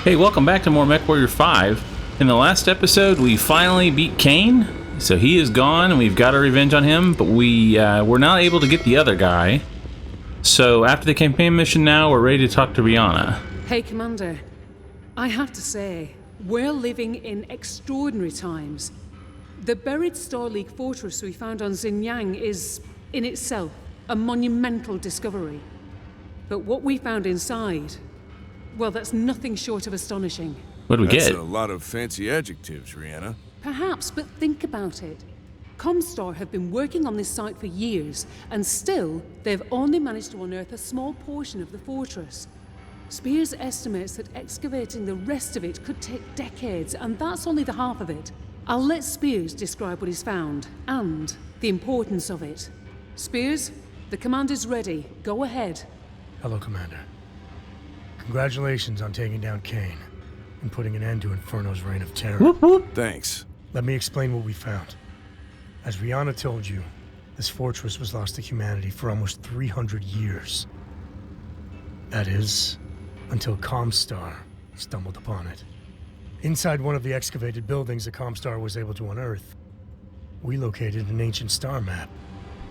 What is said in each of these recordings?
Hey, welcome back to more Mechwarrior 5. In the last episode, we finally beat Kane. So he is gone, and we've got our revenge on him, but we were not able to get the other guy. So after the campaign mission now, we're ready to talk to Rihanna. Hey, Commander. I have to say, we're living in extraordinary times. The buried Star League fortress we found on Xinjiang is, in itself, a monumental discovery. But what we found inside, well, that's nothing short of astonishing. What do we get? That's a lot of fancy adjectives, Rihanna. Perhaps, but think about it. Comstar have been working on this site for years, and still, they've only managed to unearth a small portion of the fortress. Spears estimates that excavating the rest of it could take decades, and that's only the half of it. I'll let Spears describe what he's found, and the importance of it. Spears, the commander's ready. Go ahead. Hello, Commander. Congratulations on taking down Kane and putting an end to Inferno's reign of terror. Whoop, whoop. Thanks. Let me explain what we found. As Rihanna told you, this fortress was lost to humanity for almost 300 years. That is, until Comstar stumbled upon it. Inside one of the excavated buildings that Comstar was able to unearth, we located an ancient star map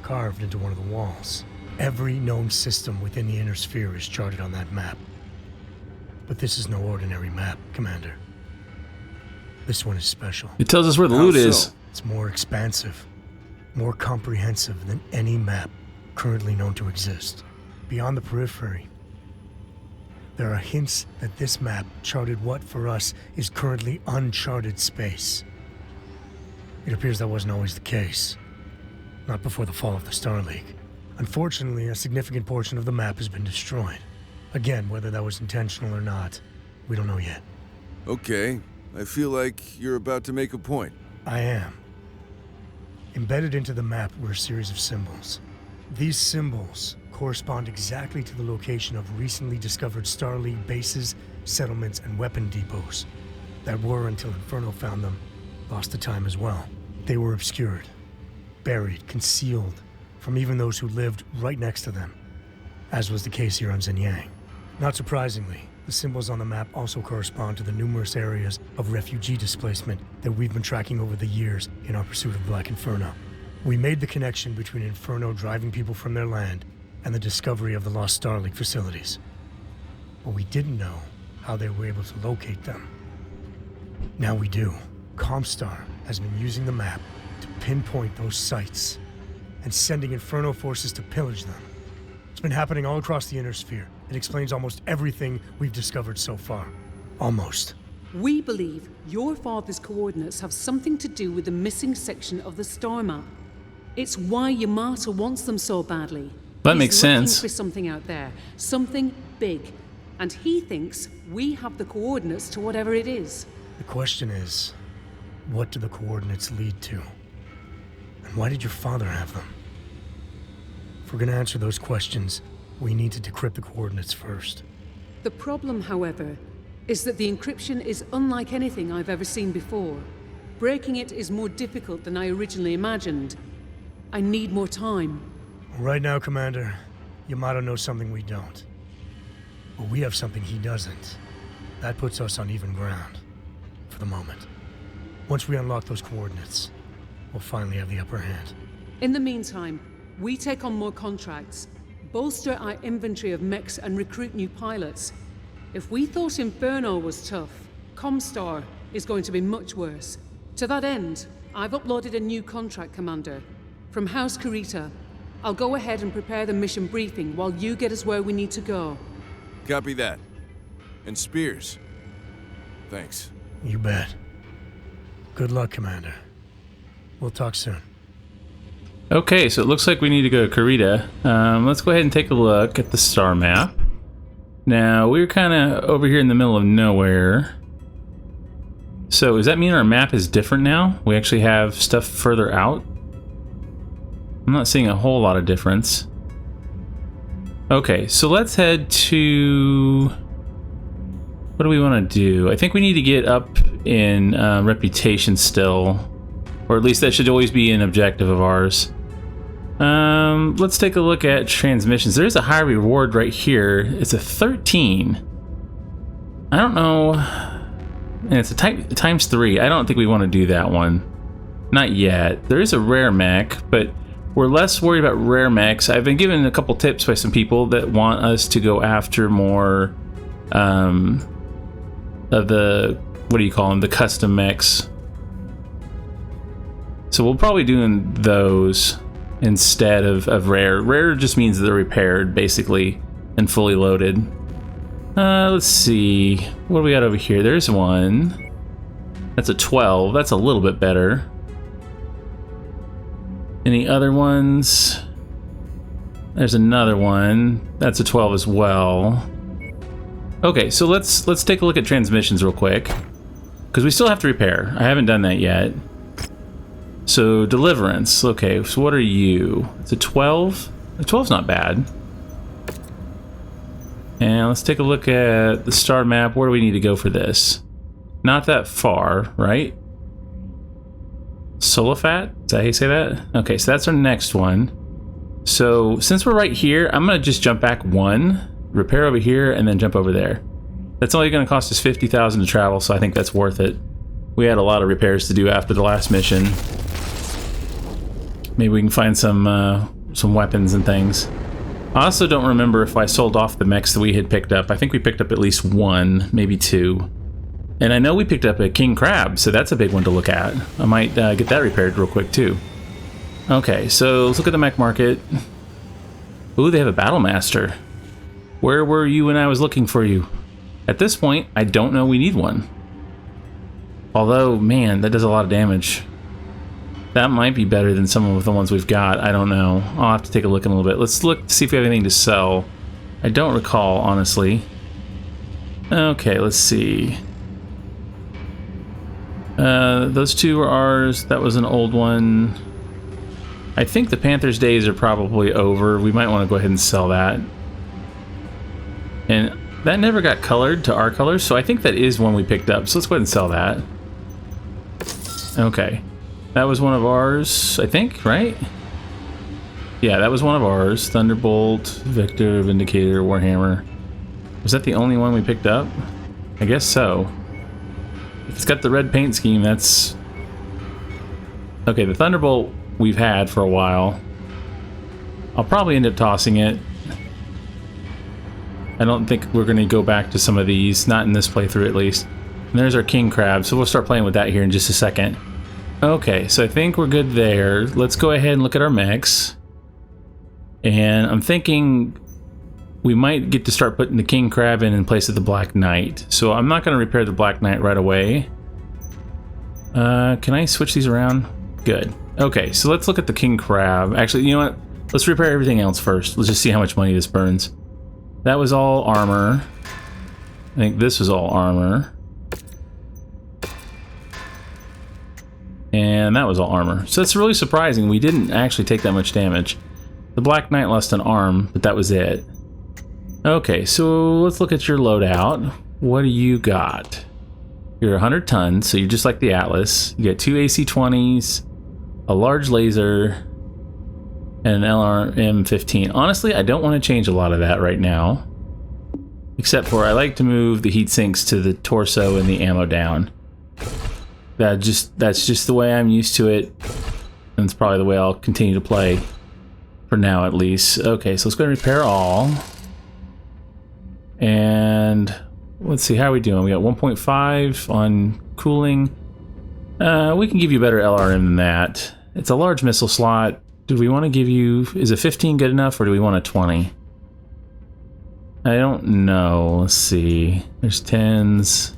carved into one of the walls. Every known system within the inner sphere is charted on that map. But this is no ordinary map, Commander. This one is special. It tells us where the loot is. It's more expansive, more comprehensive than any map currently known to exist. Beyond the periphery, there are hints that this map charted what for us is currently uncharted space. It appears that wasn't always the case. Not before the fall of the Star League. Unfortunately, a significant portion of the map has been destroyed. Again, whether that was intentional or not, we don't know yet. Okay, I feel like you're about to make a point. I am. Embedded into the map were a series of symbols. These symbols correspond exactly to the location of recently discovered Star League bases, settlements, and weapon depots that were, until Inferno found them, lost to time as well. They were obscured, buried, concealed from even those who lived right next to them, as was the case here on Xinjiang. Not surprisingly, the symbols on the map also correspond to the numerous areas of refugee displacement that we've been tracking over the years in our pursuit of Black Inferno. We made the connection between Inferno driving people from their land and the discovery of the lost Star League facilities. But we didn't know how they were able to locate them. Now we do. Comstar has been using the map to pinpoint those sites and sending Inferno forces to pillage them. It's been happening all across the inner sphere. It explains almost everything we've discovered so far. Almost. We believe your father's coordinates have something to do with the missing section of the star map. It's why Yamato wants them so badly. That makes sense. He's looking for something out there, something big, and he thinks we have the coordinates to whatever it is. The question is, what do the coordinates lead to? And why did your father have them? If we're gonna answer those questions, we need to decrypt the coordinates first. The problem, however, is that the encryption is unlike anything I've ever seen before. Breaking it is more difficult than I originally imagined. I need more time. Right now, Commander, Yamato knows something we don't. But we have something he doesn't. That puts us on even ground. For the moment. Once we unlock those coordinates, we'll finally have the upper hand. In the meantime, we take on more contracts, bolster our inventory of mechs, and recruit new pilots. If we thought Inferno was tough, Comstar is going to be much worse. To that end, I've uploaded a new contract, Commander. From House Karita. I'll go ahead and prepare the mission briefing while you get us where we need to go. Copy that. And Spears. Thanks. You bet. Good luck, Commander. We'll talk soon. Okay, so it looks like we need to go to Karita. Let's go ahead and take a look at the star map. Now, we're kind of over here in the middle of nowhere. So, does that mean our map is different now? We actually have stuff further out? I'm not seeing a whole lot of difference. Okay, so let's head to... What do we want to do? I think we need to get up in reputation still. Or at least that should always be an objective of ours. Let's take a look at transmissions. There's a high reward right here. It's a 13. I don't know. And it's a times 3. I don't think we want to do that one. Not yet. There is a rare mech, but we're less worried about rare mechs. I've been given a couple tips by some people that want us to go after more of the, what do you call them, the custom mechs. So we'll probably do those instead of rare. Rare just means they're repaired, basically, and fully loaded. Let's see. What do we got over here? There's one. That's a 12. That's a little bit better. Any other ones? There's another one. That's a 12 as well. Okay, so let's take a look at transmissions real quick, because we still have to repair. I haven't done that yet. So deliverance. Okay, so what are you? It's a 12. A 12's not bad. And let's take a look at the star map. Where do we need to go for this? Not that far, right? Solofat? Is that how you say that? Okay, so that's our next one. So since we're right here, I'm gonna just jump back 1, repair over here, and then jump over there. That's only gonna cost us 50,000 to travel, so I think that's worth it. We had a lot of repairs to do after the last mission. Maybe we can find some weapons and things. I also don't remember if I sold off the mechs that we had picked up. I think we picked up at least 1, maybe 2. And I know we picked up a king crab, so that's a big one to look at. I might get that repaired real quick too. Okay, so let's look at the mech market. Ooh, they have a battle master. Where were you when I was looking for you? At this point, I don't know we need one. Although, man, that does a lot of damage. That might be better than some of the ones we've got. I don't know. I'll have to take a look in a little bit. Let's look to see if we have anything to sell. I don't recall, honestly. Okay, let's see. Those 2 are ours. That was an old one. I think the Panther's days are probably over. We might want to go ahead and sell that. And that never got colored to our colors, so I think that is one we picked up. So let's go ahead and sell that. Okay. That was one of ours, I think, right? Yeah, that was one of ours. Thunderbolt, Victor, Vindicator, Warhammer. Was that the only one we picked up? I guess so. If it's got the red paint scheme, that's... Okay, the Thunderbolt we've had for a while. I'll probably end up tossing it. I don't think we're going to go back to some of these, not in this playthrough at least. And there's our king crab, so we'll start playing with that here in just a second. Okay, so I think we're good there. Let's go ahead and look at our mechs. And I'm thinking we might get to start putting the king crab in place of the black knight. So I'm not going to repair the black knight right away. Can I switch these around? Good. Okay, so let's look at the king crab. Actually, you know what? Let's repair everything else first. Let's just see how much money this burns. That was all armor. I think this was all armor. And that was all armor. So that's really surprising. We didn't actually take that much damage. The Black Knight lost an arm, but that was it. Okay, so let's look at your loadout. What do you got? You're 100 tons, so you're just like the Atlas. You get 2 AC-20s, a large laser, and an LRM-15. Honestly, I don't want to change a lot of that right now. Except for I like to move the heat sinks to the torso and the ammo down. That's just the way I'm used to it, and it's probably the way I'll continue to play for now at least. Okay, so let's go and repair all. And let's see, how are we doing? We got 1.5 on cooling. We can give you a better LRM than that. It's a large missile slot. Do we want to give you, is a 15 good enough, or do we want a 20? I don't know. Let's see. There's 10s.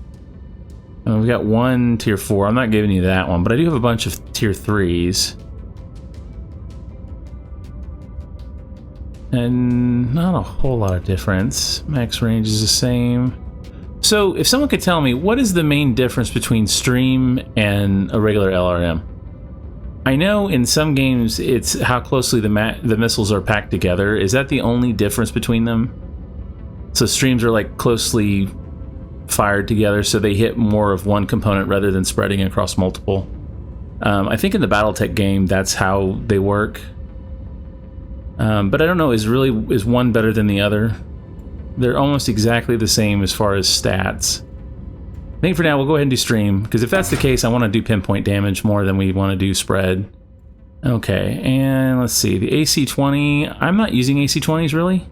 We've got 1 tier 4. I'm not giving you that one, but I do have a bunch of tier 3s. And not a whole lot of difference. Max range is the same. So if someone could tell me, what is the main difference between Stream and a regular LRM? I know in some games it's how closely the missiles are packed together. Is that the only difference between them? So Streams are like closely fired together, so they hit more of one component rather than spreading across multiple. I think in the Battletech game that's how they work. But I don't know, is one better than the other? They're almost exactly the same as far as stats. think for now we'll go ahead and do stream, because if that's the case, I want to do pinpoint damage more than we want to do spread. Okay, and let's see, the AC-20, I'm not using AC-20s really,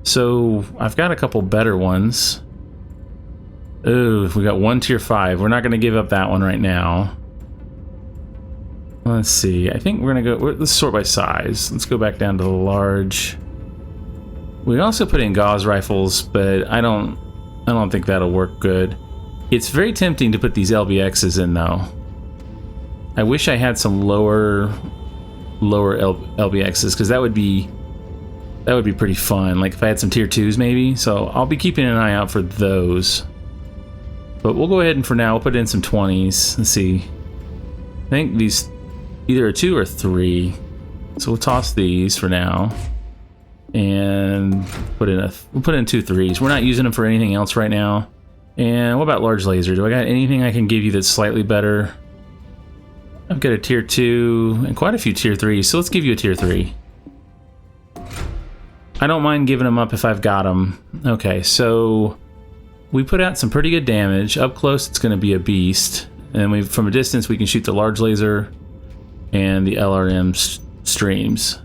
so I've got a couple better ones. Ooh, we got one tier 5. We're not going to give up that one right now. Let's see, I think we're going to go, let's sort by size. Let's go back down to the large. We also put in gauze rifles, but I don't think that'll work good. It's very tempting to put these LBXs in though. I wish I had some lower LBXs, because that would be pretty fun. Like if I had some tier 2s maybe. So I'll be keeping an eye out for those. But we'll go ahead and for now we'll put in some 20s. Let's see. I think these either a 2 or 3. So we'll toss these for now. And we'll put in 2 3s. We're not using them for anything else right now. And what about large laser? Do I got anything I can give you that's slightly better? I've got a tier 2 and quite a few tier 3s, so let's give you a tier 3. I don't mind giving them up if I've got them. Okay, so we put out some pretty good damage. Up close, it's going to be a beast. And from a distance, we can shoot the large laser and the LRM streams.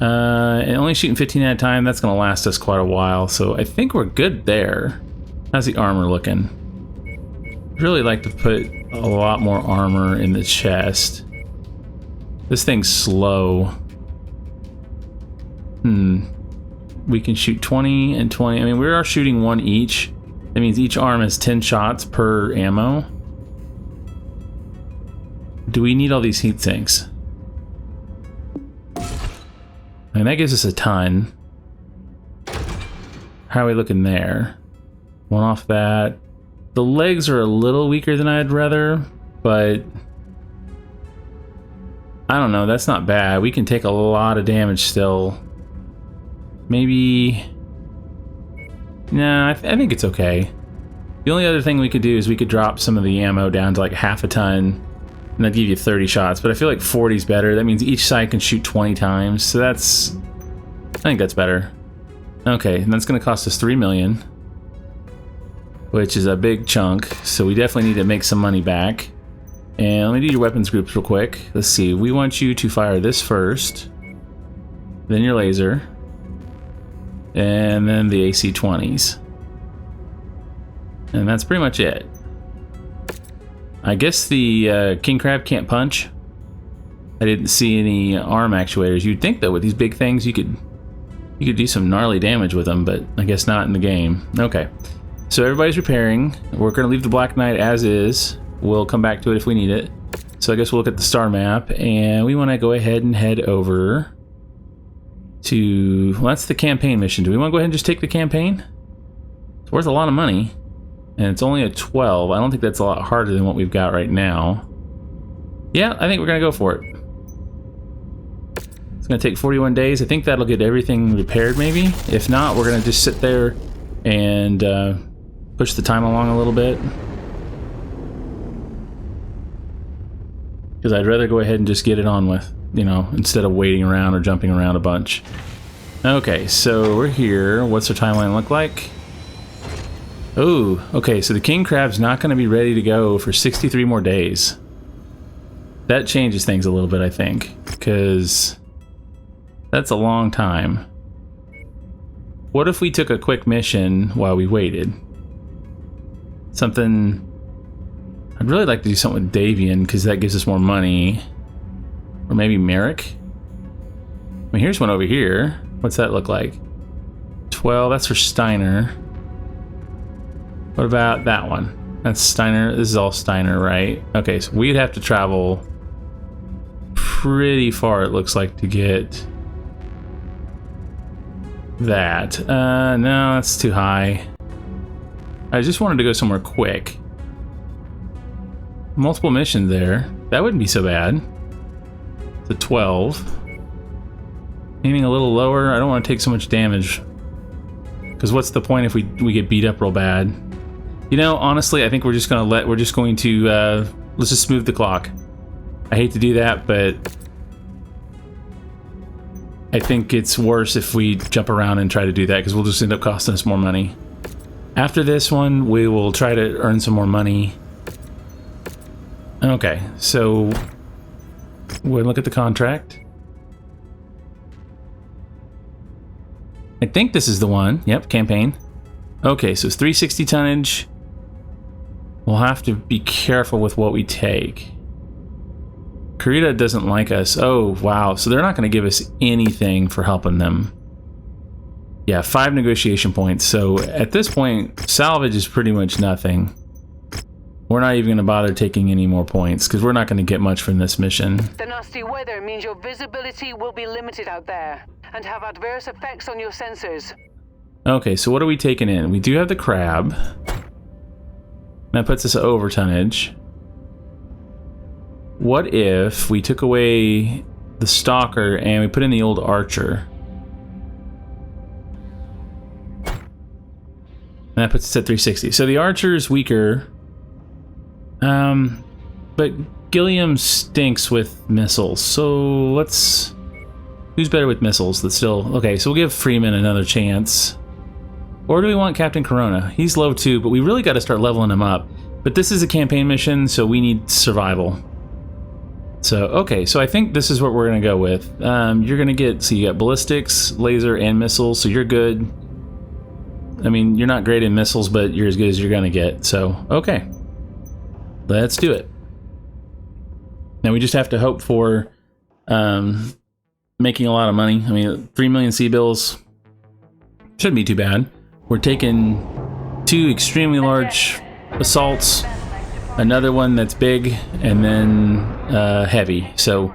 And only shooting 15 at a time, that's going to last us quite a while. So I think we're good there. How's the armor looking? Really like to put a lot more armor in the chest. This thing's slow. We can shoot 20 and 20. I mean, we are shooting 1 each. That means each arm has 10 shots per ammo. Do we need all these heat sinks? I mean, that gives us a ton. How are we looking there? 1 off that. The legs are a little weaker than I'd rather, but I don't know, that's not bad. We can take a lot of damage still. Maybe... Nah, I think it's okay. The only other thing we could do is we could drop some of the ammo down to like half a ton, and that'd give you 30 shots, but I feel like 40 is better. That means each side can shoot 20 times, so that's... I think that's better. Okay, and that's gonna cost us 3 million. Which is a big chunk, so we definitely need to make some money back. And let me do your weapons groups real quick. Let's see, we want you to fire this first, then your laser, and then the AC-20s. And that's pretty much it. I guess the King Crab can't punch. I didn't see any arm actuators. You'd think though with these big things you could do some gnarly damage with them, but I guess not in the game. Okay. So everybody's repairing. We're going to leave the Black Knight as is. We'll come back to it if we need it. So I guess we'll look at the star map, and we want to go ahead and head over to... Well, that's the campaign mission. Do we want to go ahead and just take the campaign? It's worth a lot of money, and it's only a 12. I don't think that's a lot harder than what we've got right now. Yeah, I think we're going to go for it. It's going to take 41 days. I think that'll get everything repaired maybe. If not, we're going to just sit there and... push the time along a little bit. Because I'd rather go ahead and just get it on with, you know, instead of waiting around or jumping around a bunch. Okay, so we're here. What's our timeline look like? Oh, okay, so the King Crab's not going to be ready to go for 63 more days. That changes things a little bit, I think, because that's a long time. What if we took a quick mission while we waited? Something... I'd really like to do something with Davian, because that gives us more money. Or maybe Merrick? I mean, here's one over here. What's that look like? 12, that's for Steiner. What about that one? That's Steiner. This is all Steiner, right? Okay, so we'd have to travel pretty far, it looks like, to get that. No, that's too high. I just wanted to go somewhere quick. Multiple missions there. That wouldn't be so bad. It's a 12. Aiming a little lower. I don't want to take so much damage. Because what's the point if we get beat up real bad? You know, honestly, I think we're just going to let's just smooth the clock. I hate to do that, but I think it's worse if we jump around and try to do that, because we'll just end up costing us more money. After this one, we will try to earn some more money. Okay, so we'll look at the contract. I think this is the one. Yep, campaign. Okay, so it's 360 tonnage. We'll have to be careful with what we take. Karita doesn't like us. Oh, wow. So they're not going to give us anything for helping them. Yeah, 5 negotiation points. So at this point, salvage is pretty much nothing. We're not even going to bother taking any more points because we're not going to get much from this mission. The nasty weather means your visibility will be limited out there and have adverse effects on your sensors. Okay, so what are we taking in? We do have the crab. That puts us at over tonnage. What if we took away the stalker and we put in the old archer? And that puts us at 360. So the archer is weaker. But Gilliam stinks with missiles. So let's... Who's better with missiles? That's still... Okay, so we'll give Freeman another chance. Or do we want Captain Corona? He's low too, but we really got to start leveling him up. But this is a campaign mission, so we need survival. So, okay, so I think this is what we're going to go with. You're going to get... So you got ballistics, laser, and missiles, so you're good. I mean, you're not great in missiles, but you're as good as you're going to get. So, okay. Let's do it. Now we just have to hope for making a lot of money. I mean, 3 million C-bills shouldn't be too bad. We're taking 2 extremely large assaults, another one that's big, and then heavy. So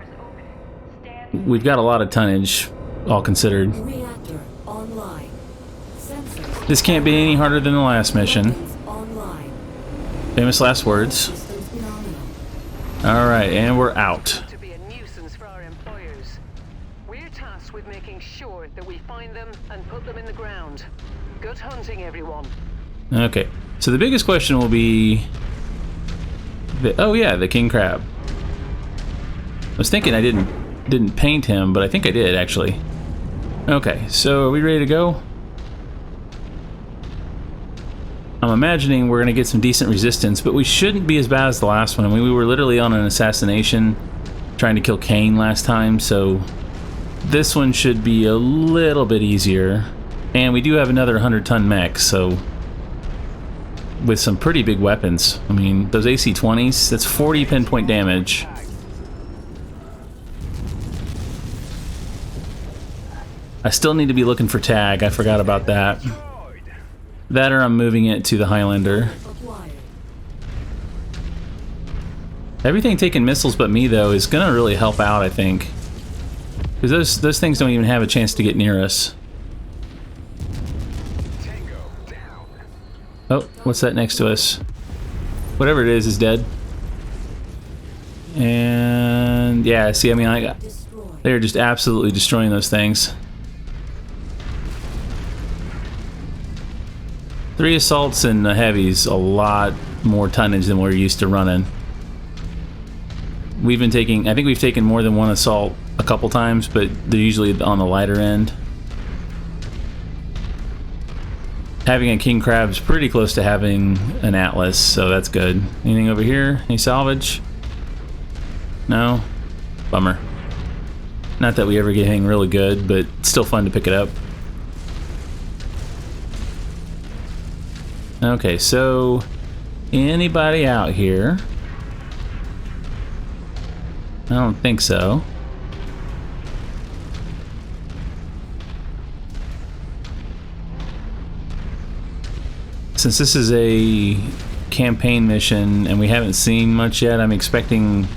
we've got a lot of tonnage, all considered. Reactor online. Sensors. This can't be any harder than the last mission. Online. Famous last words. Systems nominal. All right, and we're out. To be a nuisance for our employers. We're tasked with making sure that we find them and put them in the ground. Good hunting, everyone. Okay, so the biggest question will be... oh yeah, the king crab. I was thinking I didn't paint him, but I think I did, actually. Okay, so are we ready to go? I'm imagining we're going to get some decent resistance, but we shouldn't be as bad as the last one. I mean, we were literally on an assassination trying to kill Kane last time, so this one should be a little bit easier. And we do have another 100-ton mech, so with some pretty big weapons. I mean, those AC-20s, that's 40 pinpoint damage. I still need to be looking for tag. I forgot about that. That or I'm moving it to the Highlander. Everything taking missiles but me, though, is going to really help out, I think. Because those things don't even have a chance to get near us. Oh, what's that next to us? Whatever it is dead. And yeah, see, I mean, they're just absolutely destroying those things. 3 assaults and the heavies, a lot more tonnage than we're used to running. We've been taking, I think we've taken more than 1 assault a couple times, but they're usually on the lighter end. Having a king crab is pretty close to having an atlas, so that's good. Anything over here? Any salvage? No? Bummer. Not that we ever get anything really good, but it's still fun to pick it up. Okay, so anybody out here? I don't think so. Since this is a campaign mission and we haven't seen much yet, I'm expecting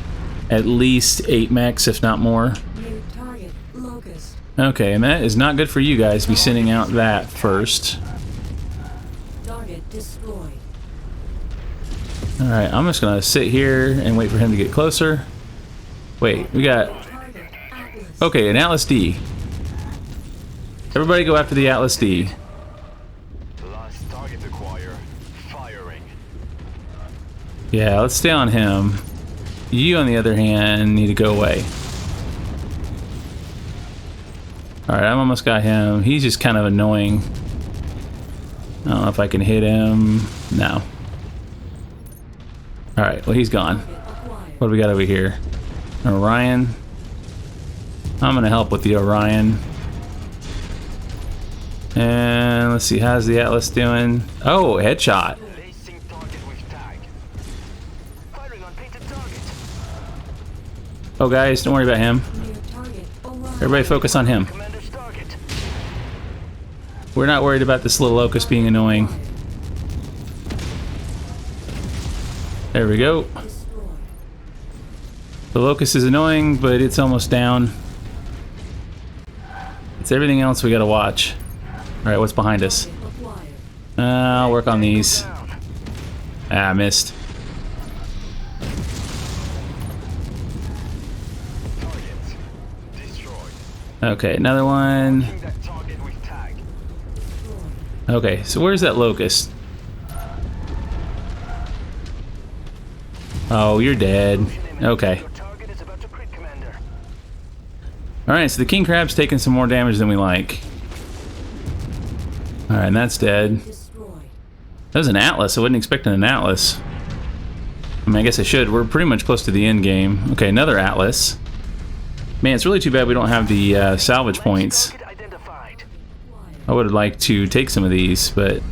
at least 8 mechs, if not more. New target, Locust. Okay, and that is not good for you guys to be sending out that first. Target destroyed. Alright, I'm just gonna sit here and wait for him to get closer. Wait, we got... Target Atlas. Okay, an Atlas D. Everybody go after the Atlas D. Last target acquired. Firing. Yeah, let's stay on him. You, on the other hand, need to go away. Alright, I've almost got him. He's just kind of annoying. I don't know if I can hit him. No. Alright, well he's gone. What do we got over here? Orion. I'm gonna help with the Orion. And let's see, how's the Atlas doing? Oh, headshot. Placing target with tag. Firing on painted target. Oh guys, don't worry about him. Near target. Orion. Everybody focus on him. Commander's target. We're not worried about this little locust being annoying. There we go. Destroyed. The locust is annoying, but it's almost down. It's everything else we gotta watch. Alright, what's behind us? Acquired. I'll work on these. Down. Ah, missed. Target destroyed. Okay, another one. Marking that target with tag. Okay, so where's that locust? Oh, you're dead. Okay. Your target is about to crit, Commander. Alright, so the king crab's taking some more damage than we like. Alright, and that's dead. Destroyed. That was an Atlas. I wasn't expecting an Atlas. I mean, I guess I should. We're pretty much close to the end game. Okay, another Atlas. Man, it's really too bad we don't have the salvage points. Target identified. I would have liked to take some of these, but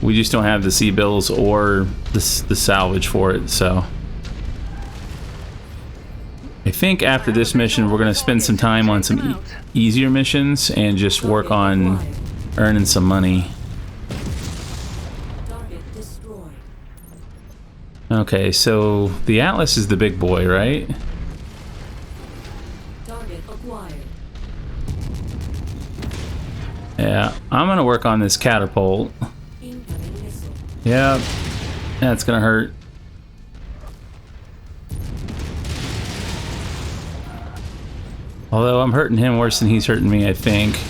we just don't have the sea bills or the salvage for it, so. I think after this mission, we're going to spend some time on some easier missions and just work on earning some money. Target destroyed. Okay, so the Atlas is the big boy, right? Target acquired. Yeah, I'm going to work on this catapult. Incoming missile. Yep, that's going to hurt. Although I'm hurting him worse than he's hurting me, I think.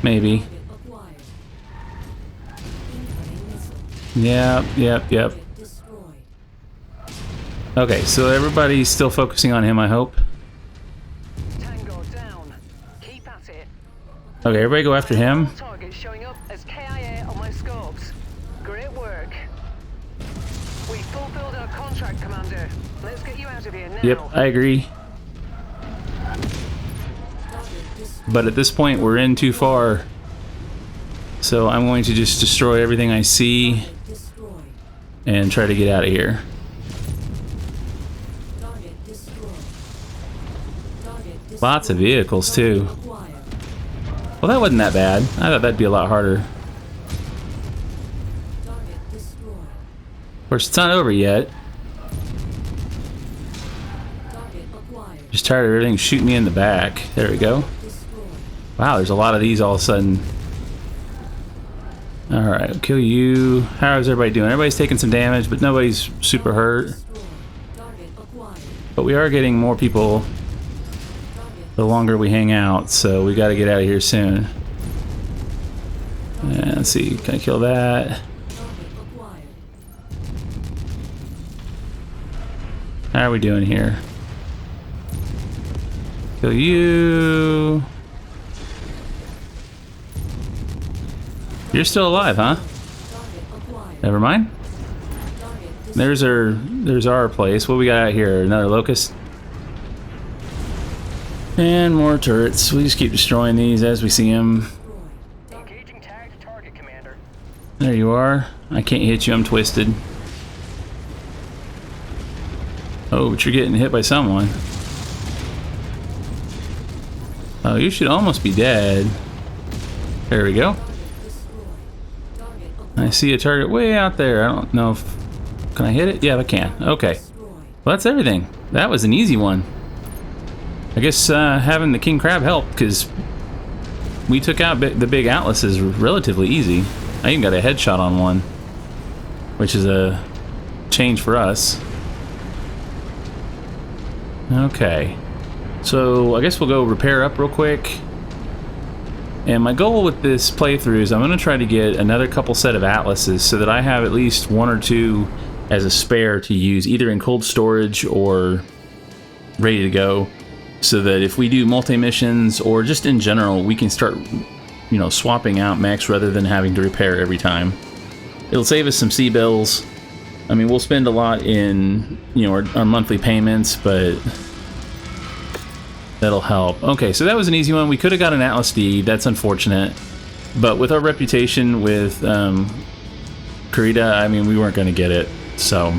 Maybe. Target acquired. Incoming missile. Yep. Target destroyed. Okay, so everybody's still focusing on him, I hope. Tango down. Keep at it. Okay, everybody go after him. Target showing up as KIA on my scopes. Great work. We fulfilled our contract, Commander. Let's get you out of here now. Yep, I agree. Target destroyed. But at this point, we're in too far. So I'm going to just destroy everything I see Destroyed. and try to get out of here. Target destroyed. Target destroyed. Lots of vehicles, too. Acquired. Well, that wasn't that bad. I thought that'd be a lot harder. Target destroyed. Of course, it's not over yet. Target acquired. Just tired of everything shooting me in the back. There we go. Destroyed. Wow, there's a lot of these all of a sudden. Alright, I'll kill you. How is everybody doing? Everybody's taking some damage, but nobody's super hurt. Destroyed. Target acquired. But we are getting more people Target. the longer we hang out, so we gotta get out of here soon. And let's see, can I kill that? Target acquired. How are we doing here? Kill you. You're still alive, huh? Target acquired. Never mind. Target There's our place. What we got out here? Another locust. And more turrets. We just keep destroying these as we see them. destroyed. Engaging tagged target, Commander. There you are. I can't hit you. I'm twisted. Oh, but you're getting hit by someone. Oh, you should almost be dead. There we go. Target I see a target way out there. I don't know if... Can I hit it? Yeah, I can. Okay. destroyed. Well, that's everything. That was an easy one. I guess having the King Crab helped, because we took out the big Atlases relatively easy. I even got a headshot on one, which is a change for us. Okay. So, I guess we'll go repair up real quick. And my goal with this playthrough is I'm going to try to get another couple set of Atlases so that I have at least one or two as a spare to use either in cold storage or ready to go, so that if we do multi-missions or just in general, we can start you know, swapping out mechs rather than having to repair every time. It'll save us some C-bills. I mean, we'll spend a lot in, you know, our monthly payments, but that'll help. Okay, so that was an easy one. We could have got an Atlas D. That's unfortunate. But with our reputation with Karita, I mean, we weren't going to get it. So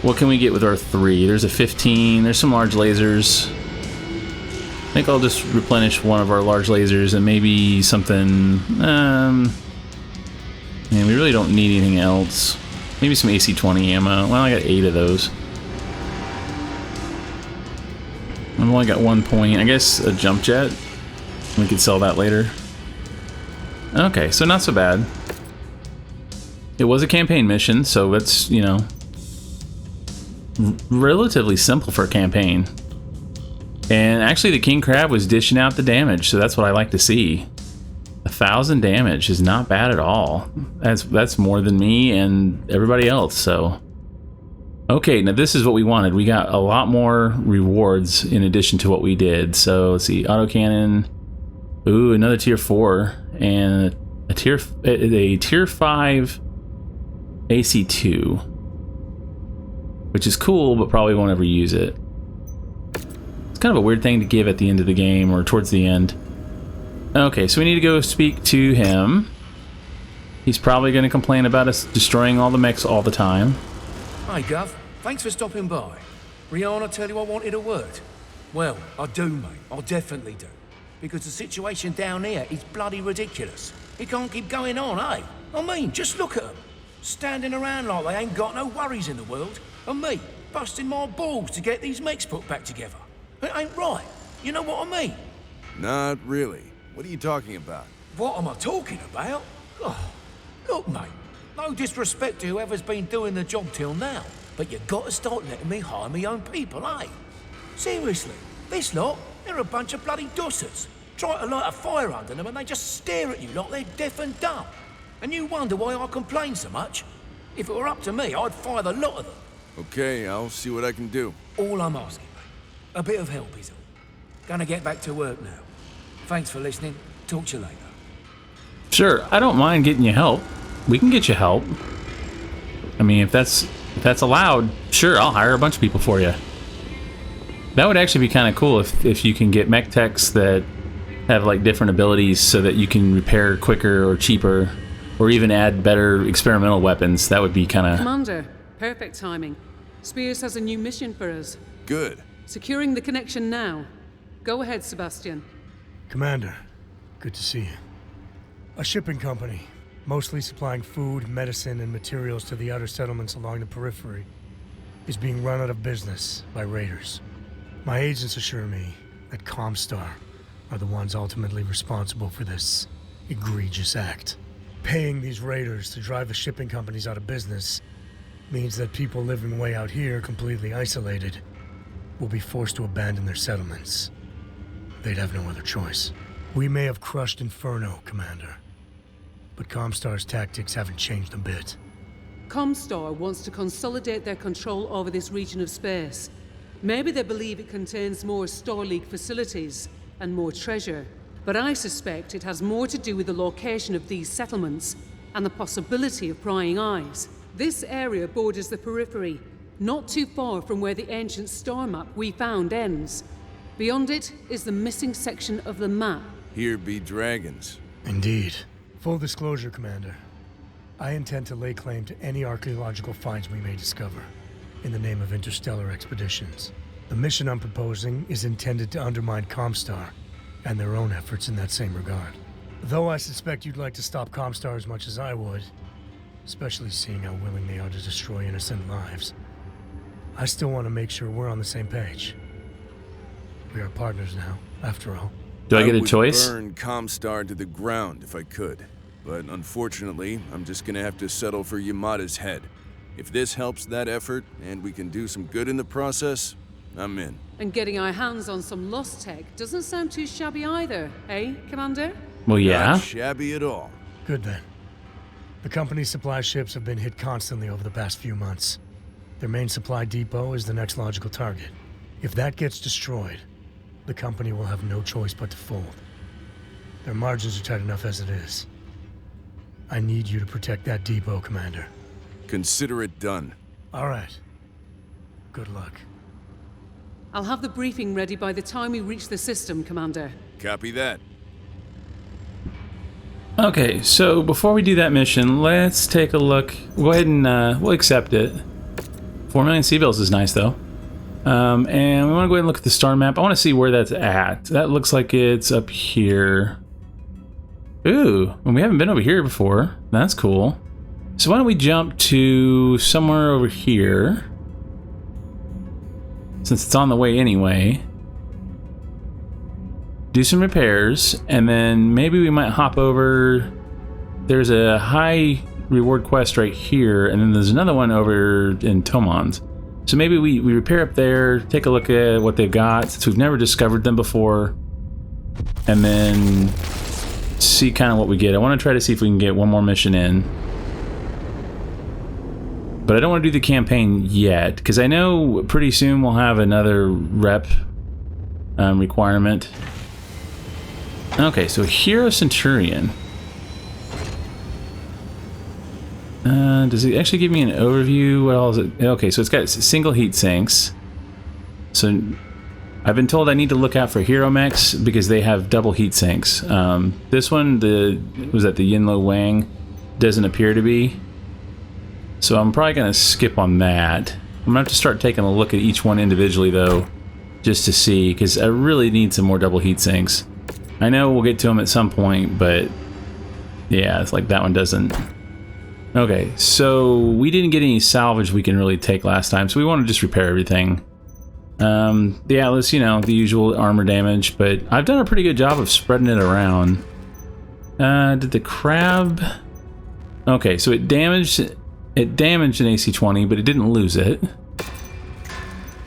what can we get with our 3? There's a 15. There's some large lasers. I think I'll just replenish one of our large lasers and maybe something. Man, we really don't need anything else. Maybe some AC-20 ammo. Well, I got 8 of those. I've only got 1 point. I guess a jump jet. We could sell that later. Okay, so not so bad. It was a campaign mission, so it's, you know, relatively simple for a campaign. And actually the King Crab was dishing out the damage, so that's what I like to see. 1,000 damage is not bad at all. That's more than me and everybody else, so. Okay, now this is what we wanted. We got a lot more rewards in addition to what we did. So let's see, autocannon. Ooh, another tier 4 and a tier 5 AC2, which is cool, but probably won't ever use it. It's kind of a weird thing to give at the end of the game or towards the end. Okay, so we need to go speak to him. He's probably going to complain about us destroying all the mechs all the time. Hey, Gov. Thanks for stopping by. Rihanna tell you I wanted a word? Well, I do, mate. I definitely do. Because the situation down here is bloody ridiculous. It can't keep going on, eh? I mean, just look at them. Standing around like they ain't got no worries in the world. And me, busting my balls to get these mechs put back together. It ain't right. You know what I mean? Not really. What are you talking about? What am I talking about? Oh, look, mate. No disrespect to whoever's been doing the job till now, but you got to start letting me hire my own people, eh? Seriously, this lot, they're a bunch of bloody dossers. Try to light a fire under them and they just stare at you like they're deaf and dumb. And you wonder why I complain so much? If it were up to me, I'd fire the lot of them. Okay, I'll see what I can do. All I'm asking, mate, a bit of help is all. Gonna get back to work now. Thanks for listening. Talk to you later. Sure, I don't mind getting you help. We can get you help. I mean, if that's allowed, sure, I'll hire a bunch of people for you. That would actually be kind of cool if you can get mech techs that have like different abilities so that you can repair quicker or cheaper, or even add better experimental weapons. That would be kind of... Commander, perfect timing. Spears has a new mission for us. Good. Securing the connection now. Go ahead, Sebastian. Commander, good to see you. A shipping company, mostly supplying food, medicine, and materials to the outer settlements along the periphery, is being run out of business by raiders. My agents assure me that Comstar are the ones ultimately responsible for this egregious act. Paying these raiders to drive the shipping companies out of business means that people living way out here, completely isolated, will be forced to abandon their settlements. They'd have no other choice. We may have crushed Inferno, Commander, but Comstar's tactics haven't changed a bit. Comstar wants to consolidate their control over this region of space. Maybe they believe it contains more Star League facilities and more treasure, but I suspect it has more to do with the location of these settlements and the possibility of prying eyes. This area borders the periphery, not too far from where the ancient star map we found ends. Beyond it is the missing section of the map. Here be dragons. Indeed. Full disclosure, Commander. I intend to lay claim to any archaeological finds we may discover, in the name of interstellar expeditions. The mission I'm proposing is intended to undermine Comstar, and their own efforts in that same regard. Though I suspect you'd like to stop Comstar as much as I would, especially seeing how willing they are to destroy innocent lives, I still want to make sure we're on the same page. We are partners now, after all. Do I get a choice? I would burn Comstar to the ground if I could. But unfortunately, I'm just gonna have to settle for Yamada's head. If this helps that effort, and we can do some good in the process, I'm in. And getting our hands on some lost tech doesn't sound too shabby either, eh, Commander? Well, yeah. Not shabby at all. Good then. The company's supply ships have been hit constantly over the past few months. Their main supply depot is the next logical target. If that gets destroyed, the company will have no choice but to fold. Their margins are tight enough as it is. I need you to protect that depot, Commander. Consider it done. All right. Good luck. I'll have the briefing ready by the time we reach the system, Commander. Copy that. Okay, so before we do that mission, let's take a look. Go ahead and we'll accept it. 4 million Seabills is nice, though. And we want to go ahead and look at the star map. I want to see where that's at. That looks like it's up here. Ooh, and we haven't been over here before. That's cool. So why don't we jump to somewhere over here, since it's on the way anyway. Do some repairs, and then maybe we might hop over. There's a high reward quest right here, and then there's another one over in Tomans. So maybe we repair up there, take a look at what they've got, since we've never discovered them before, and then see kind of what we get. I want to try to see if we can get one more mission in. But I don't want to do the campaign yet, because I know pretty soon we'll have another rep requirement. Okay, so Hero Centurion. Does it actually give me an overview? What all is it? Okay, so it's got single heat sinks. So I've been told I need to look out for Hero Mechs because they have double heat sinks. This one, was that the Yinlo Wang, doesn't appear to be. So I'm probably going to skip on that. I'm going to have to start taking a look at each one individually, though, just to see, because I really need some more double heat sinks. I know we'll get to them at some point, but yeah, it's like that one doesn't. Okay, so we didn't get any salvage we can really take last time, so we want to just repair everything. The Atlas, you know, the usual armor damage, but I've done a pretty good job of spreading it around. Did the crab... Okay, so it damaged an AC-20, but it didn't lose it.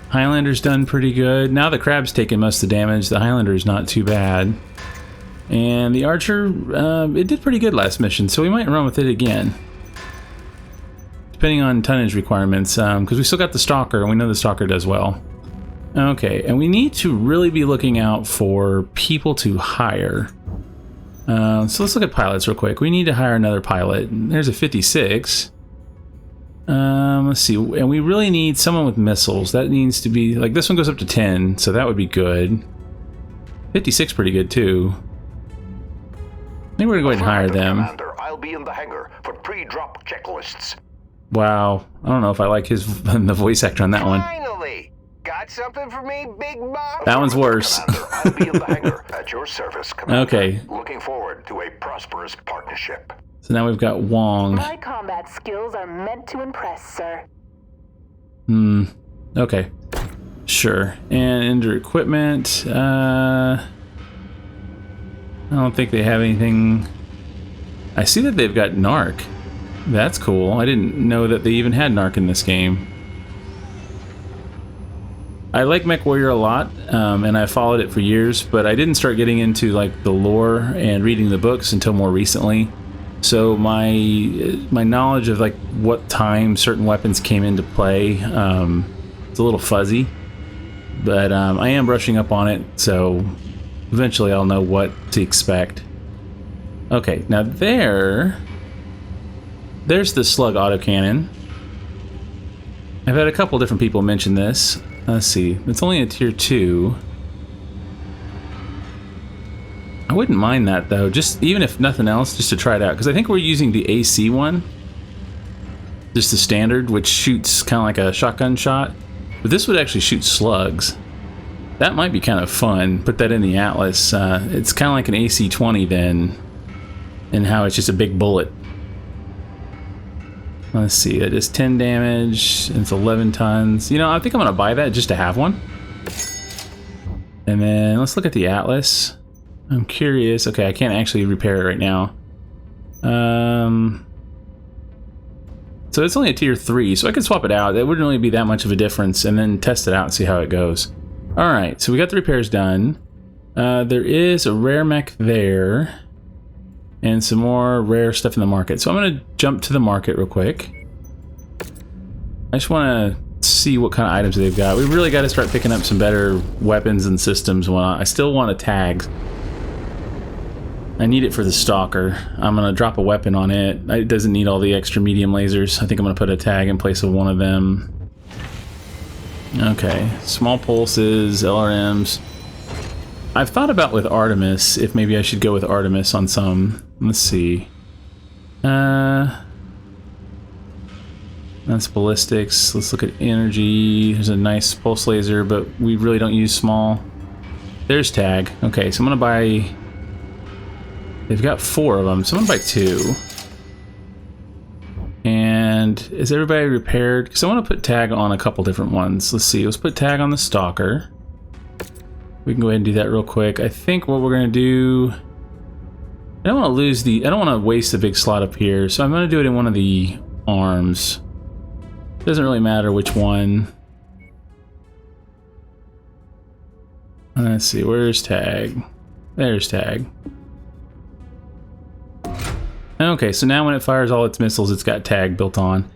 Highlander's done pretty good. Now the crab's taking most of the damage. The Highlander's not too bad. And the Archer, it did pretty good last mission, so we might run with it again. Depending on tonnage requirements, because we still got the Stalker, and we know the Stalker does well. Okay, and we need to really be looking out for people to hire. So let's look at pilots real quick. We need to hire another pilot. There's a 56. Let's see, and we really need someone with missiles. That needs to be, like, this one goes up to 10, so that would be good. 56 pretty good, too. I think we're gonna go ahead and hire them. Commander, I'll be in the hangar for pre-drop checklists. Wow, I don't know if I like the voice actor on that one. Finally! Got something for me, Big Bob? That one's worse. Commander, I'll be in the hangar at your service, Commander. Okay. Looking forward to a prosperous partnership. So now we've got Wong. My combat skills are meant to impress, sir. Okay. Sure. And under equipment, I don't think they have anything. I see that they've got Narc. That's cool. I didn't know that they even had Narc in this game. I like Mechwarrior a lot, and I followed it for years, but I didn't start getting into like the lore and reading the books until more recently. So my knowledge of like what time certain weapons came into play, it's a little fuzzy. But I am brushing up on it, so eventually I'll know what to expect. Okay, now there's the slug autocannon. I've had a couple different people mention this. Let's see, it's only a tier 2. I wouldn't mind that though, just even if nothing else, just to try it out, because I think we're using the AC one, just the standard, which shoots kind of like a shotgun shot, but this would actually shoot slugs. That might be kind of fun. Put that in the Atlas. It's kind of like an AC-20 then, and how it's just a big bullet. Let's see, that is 10 damage, and it's 11 tons. You know, I think I'm gonna buy that just to have one. And then let's look at the Atlas. I'm curious. Okay, I can't actually repair it right now. So it's only a tier 3, so I could swap it out. That wouldn't really be that much of a difference, and then test it out and see how it goes. Alright, so we got the repairs done. There is a rare mech there, and some more rare stuff in the market. So I'm going to jump to the market real quick. I just want to see what kind of items they've got. We really got to start picking up some better weapons and systems and whatnot. I still want a tag. I need it for the stalker. I'm gonna drop a weapon on it. It doesn't need all the extra medium lasers. I think I'm gonna put a tag in place of one of them. Okay, small pulses, LRMs. I've thought about with Artemis if maybe I should go with Artemis on some. Let's see. That's ballistics. Let's look at energy. There's a nice pulse laser, but we really don't use small. There's tag. Okay, so I'm gonna buy. They've got 4 of them, so I'm gonna buy 2. And is everybody repaired? Because I want to put tag on a couple different ones. Let's see. Let's put tag on the stalker. We can go ahead and do that real quick. I think what we're gonna do. I don't want to lose the. I don't want to waste a big slot up here, so I'm gonna do it in one of the arms. Doesn't really matter which one. Let's see. Where's tag? There's tag. Okay, so now when it fires all its missiles, it's got tag built on.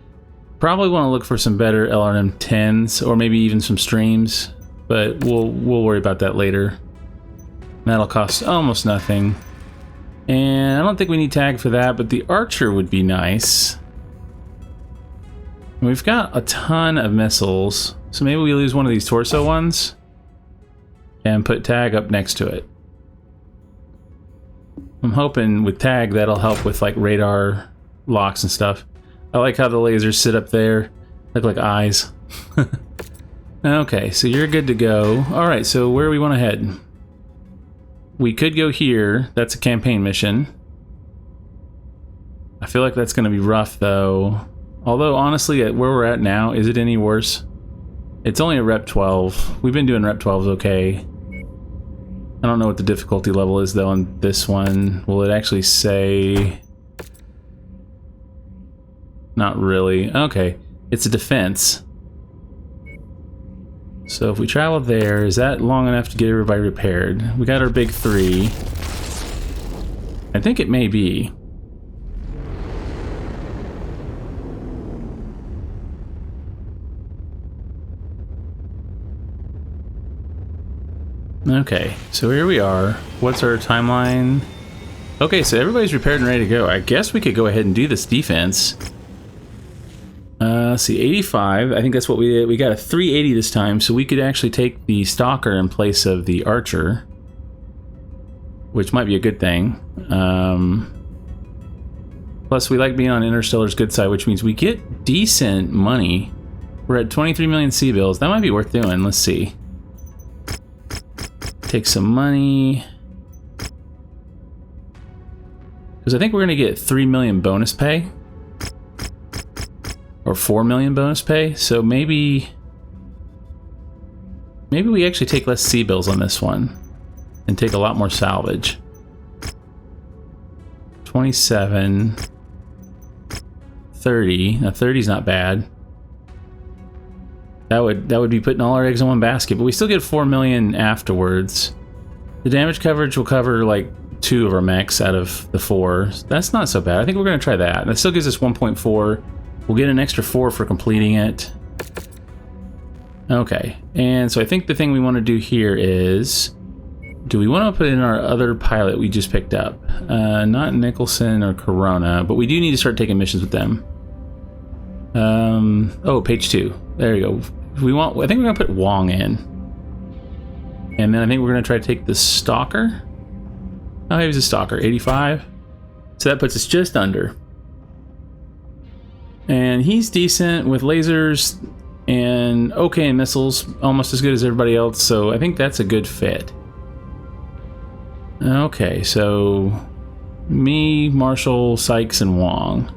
Probably want to look for some better LRM 10s, or maybe even some streams, but we'll worry about that later. That'll cost almost nothing. And I don't think we need tag for that, but the archer would be nice. We've got a ton of missiles, so maybe we lose one of these torso ones and put tag up next to it. I'm hoping with tag that'll help with like radar locks and stuff. I like how the lasers sit up there, look like eyes. Okay, so you're good to go. Alright, so where do we want to head? We could go here. That's a campaign mission. I feel like that's going to be rough though. Although honestly, at where we're at now, is it any worse? It's only a rep 12. We've been doing rep 12s okay. I don't know what the difficulty level is though on this one. Will it actually say? Not really. Okay, it's a defense. So if we travel there, is that long enough to get everybody repaired? We got our big 3. I think it may be. Okay, so here we are. What's our timeline? Okay, so everybody's repaired and ready to go. I guess we could go ahead and do this defense. Let's see, 85. I think that's what we did. We got a 380 this time, so we could actually take the stalker in place of the archer, which might be a good thing. Plus, we like being on Interstellar's good side, which means we get decent money. We're at 23 million C-bills. That might be worth doing. Let's see. Take some money. Because I think we're going to get 3 million bonus pay. Or 4 million bonus pay. So maybe we actually take less C-bills on this one. And take a lot more salvage. 27. 30. Now 30's not bad. That would be putting all our eggs in one basket, but we still get 4 million afterwards. The damage coverage will cover like 2 of our mechs out of the 4. That's not so bad. I think we're going to try that. That still gives us 1.4. We'll get an extra 4 for completing it. Okay, and so I think the thing we want to do here is, do we want to put in our other pilot we just picked up? Not Nicholson or Corona, but we do need to start taking missions with them. Oh, page 2. There you go. I think we're gonna put Wong in, and then I think we're gonna try to take the stalker. Oh, he was a stalker. 85. So that puts us just under. And he's decent with lasers and okay in missiles, almost as good as everybody else. So I think that's a good fit. Okay, so me, Marshall, Sykes, and Wong.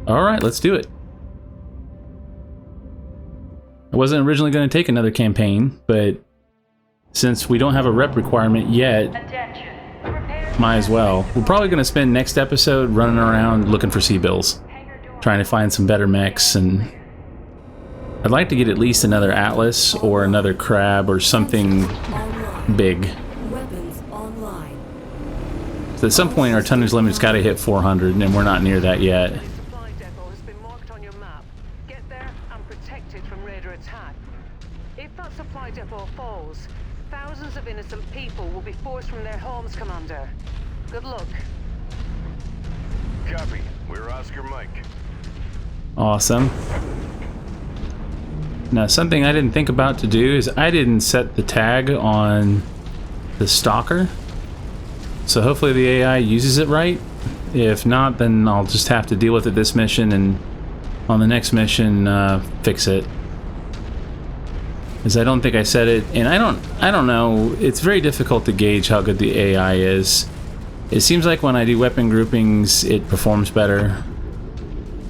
All right, let's do it. I wasn't originally going to take another campaign, but since we don't have a rep requirement yet, might as well. We're probably going to spend next episode running around looking for C-bills, trying to find some better mechs, and I'd like to get at least another Atlas or another Crab or something big. Weapons online. So at some point our tonnage limit's got to hit 400, and we're not near that yet. Supply depot has been marked on your map. Get there and protect it from raider attack. If that supply depot falls, thousands of innocent people will be forced from their homes, Commander. Good luck. Copy. We're Oscar Mike. Awesome. Now, something I didn't think about to do is I didn't set the tag on the stalker. So hopefully the AI uses it right. If not, then I'll just have to deal with it this mission, and on the next mission fix it. Because I don't think I set it, and I don't know. It's very difficult to gauge how good the AI is. It seems like when I do weapon groupings, it performs better.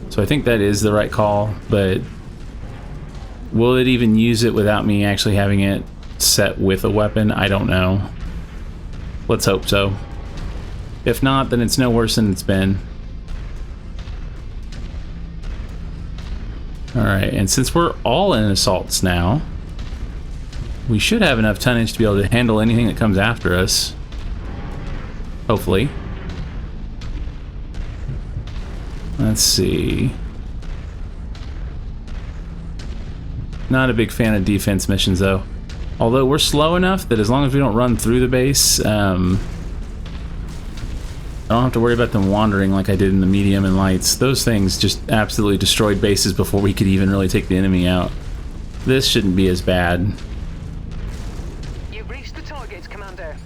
So I think that is the right call, but will it even use it without me actually having it set with a weapon? I don't know. Let's hope so. If not, then it's no worse than it's been. Alright, and since we're all in assaults now, we should have enough tonnage to be able to handle anything that comes after us. Hopefully. Let's see. Not a big fan of defense missions though. Although we're slow enough that as long as we don't run through the base, I don't have to worry about them wandering like I did in the medium and lights. Those things just absolutely destroyed bases before we could even really take the enemy out. This shouldn't be as bad. You've reached the targets, Commander.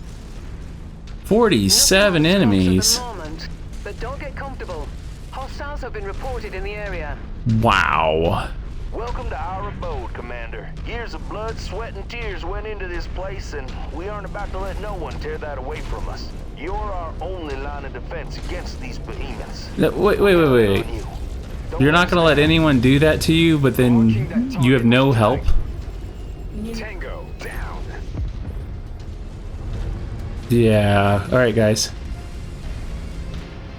47 enemies. At the moment, but don't get comfortable. Hostiles have been reported in the area. Wow. Welcome to our abode, Commander. Years of blood, sweat, and tears went into this place, and we aren't about to let no one tear that away from us. You're our only line of defense against these behemoths. No, wait. You're not gonna let anyone do that to you, but then you have no help? Tango down. Yeah, alright guys.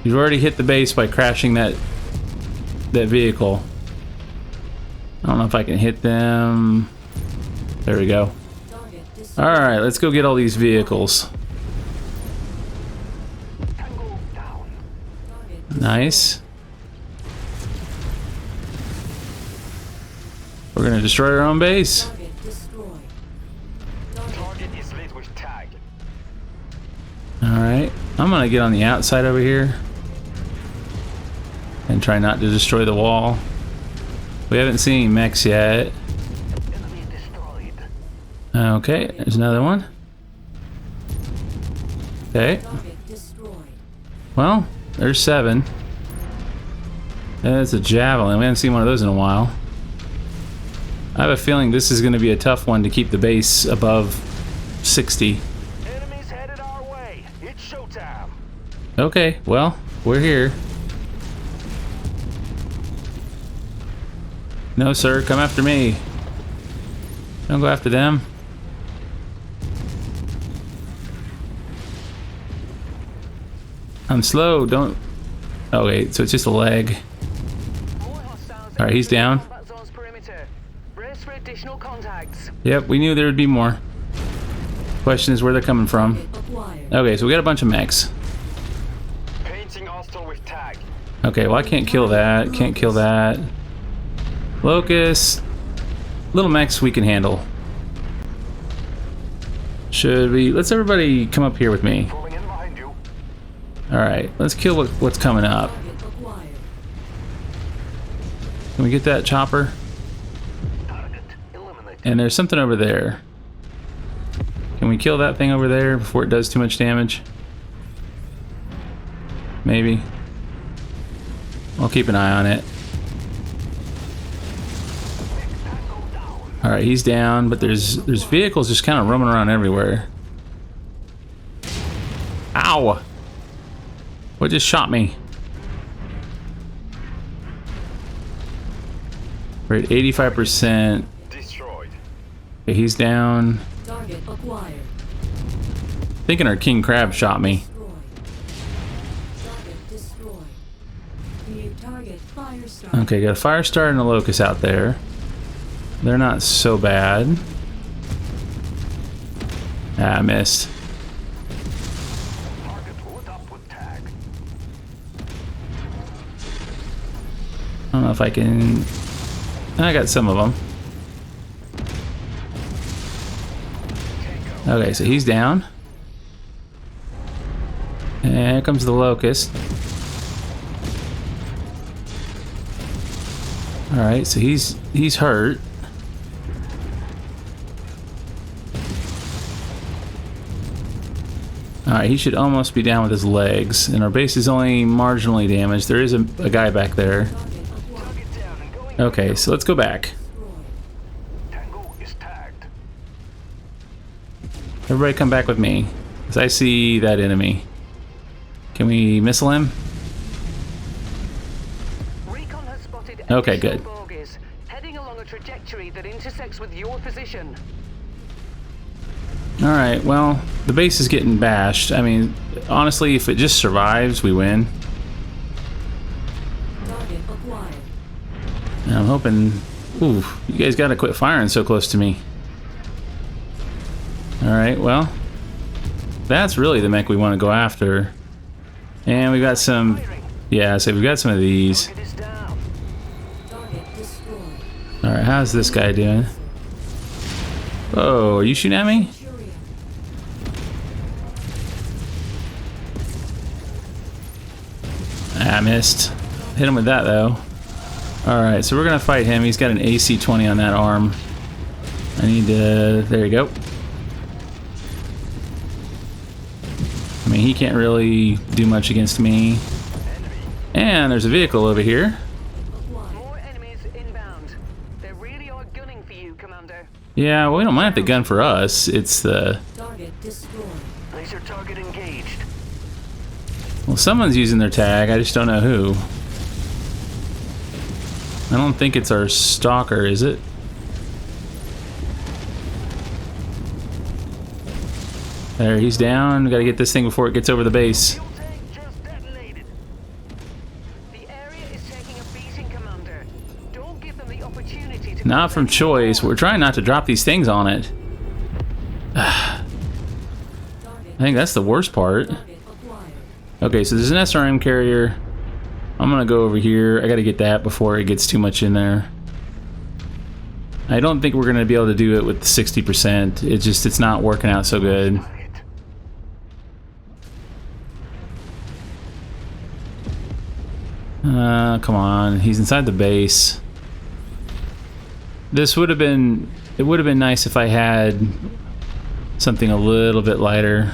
You've already hit the base by crashing that vehicle. I don't know if I can hit them. There we go. Alright, let's go get all these vehicles. Nice. We're gonna destroy our own base. Alright, I'm gonna get on the outside over here and try not to destroy the wall. We haven't seen any mechs yet. Okay, there's another one. Okay. Well, there's 7. That's a javelin. We haven't seen one of those in a while. I have a feeling this is going to be a tough one to keep the base above 60. Enemies headed our way. It's showtime. Okay, well, we're here. No, sir, come after me. Don't go after them. I'm slow, don't... Okay, so it's just a leg. Alright, he's down. Yep, we knew there would be more. Question is where they're coming from. Okay, so we got a bunch of mechs. Okay, well I can't kill that, can't kill that. Locust. Little mechs we can handle. Should we... Let's everybody come up here with me. Alright, let's kill what's coming up. Can we get that chopper? And there's something over there. Can we kill that thing over there before it does too much damage? Maybe. I'll keep an eye on it. Alright, he's down, but there's vehicles just kind of roaming around everywhere. Ow! What just shot me? We're at 85%. Destroyed. Okay, he's down. Target acquired. Thinking our king crab shot me. Target destroyed. New target fire star. Okay, got a fire star and a locust out there. They're not so bad. Ah, I missed. I don't know if I can... I got some of them. Okay, so he's down. And here comes the locust. Alright, so he's hurt. Alright, he should almost be down with his legs. And our base is only marginally damaged. There is a guy back there. Okay, so let's go back. Everybody come back with me, because I see that enemy. Can we missile him? Recon has spotted Okay, good. Borges heading along a trajectory that intersects with your position. Alright, well, the base is getting bashed. I mean, honestly, if it just survives, we win. Target acquired. And I'm hoping... Ooh, you guys gotta quit firing so close to me. Alright, well, that's really the mech we want to go after. And we got some... Yeah, so we've got some of these. Target destroyed. Alright, how's this guy doing? Oh, are you shooting at me? I missed. Hit him with that, though. Alright, so we're gonna fight him. He's got an AC-20 on that arm. I need to... There you go. I mean, he can't really do much against me. And there's a vehicle over here. More enemies inbound. They really are gunning for you, Commander. Yeah, well, we don't mind if they gun for us. It's the... Target destroyed. Laser target engaged. Well, someone's using their tag. I just don't know who. I don't think it's our stalker, is it? There, he's down. We gotta get this thing before it gets over the base. Fuel tank just detonated. The area is taking a beating, Commander. Don't give them the opportunity to... Not from choice. We're trying not to drop these things on it. I think that's the worst part. Target acquired. Okay, so there's an SRM carrier. I'm gonna go over here. I gotta get that before it gets too much in there. I don't think we're gonna be able to do it with 60%. It's not working out so good. Come on. He's inside the base. This would have been... It would have been nice if I had something a little bit lighter.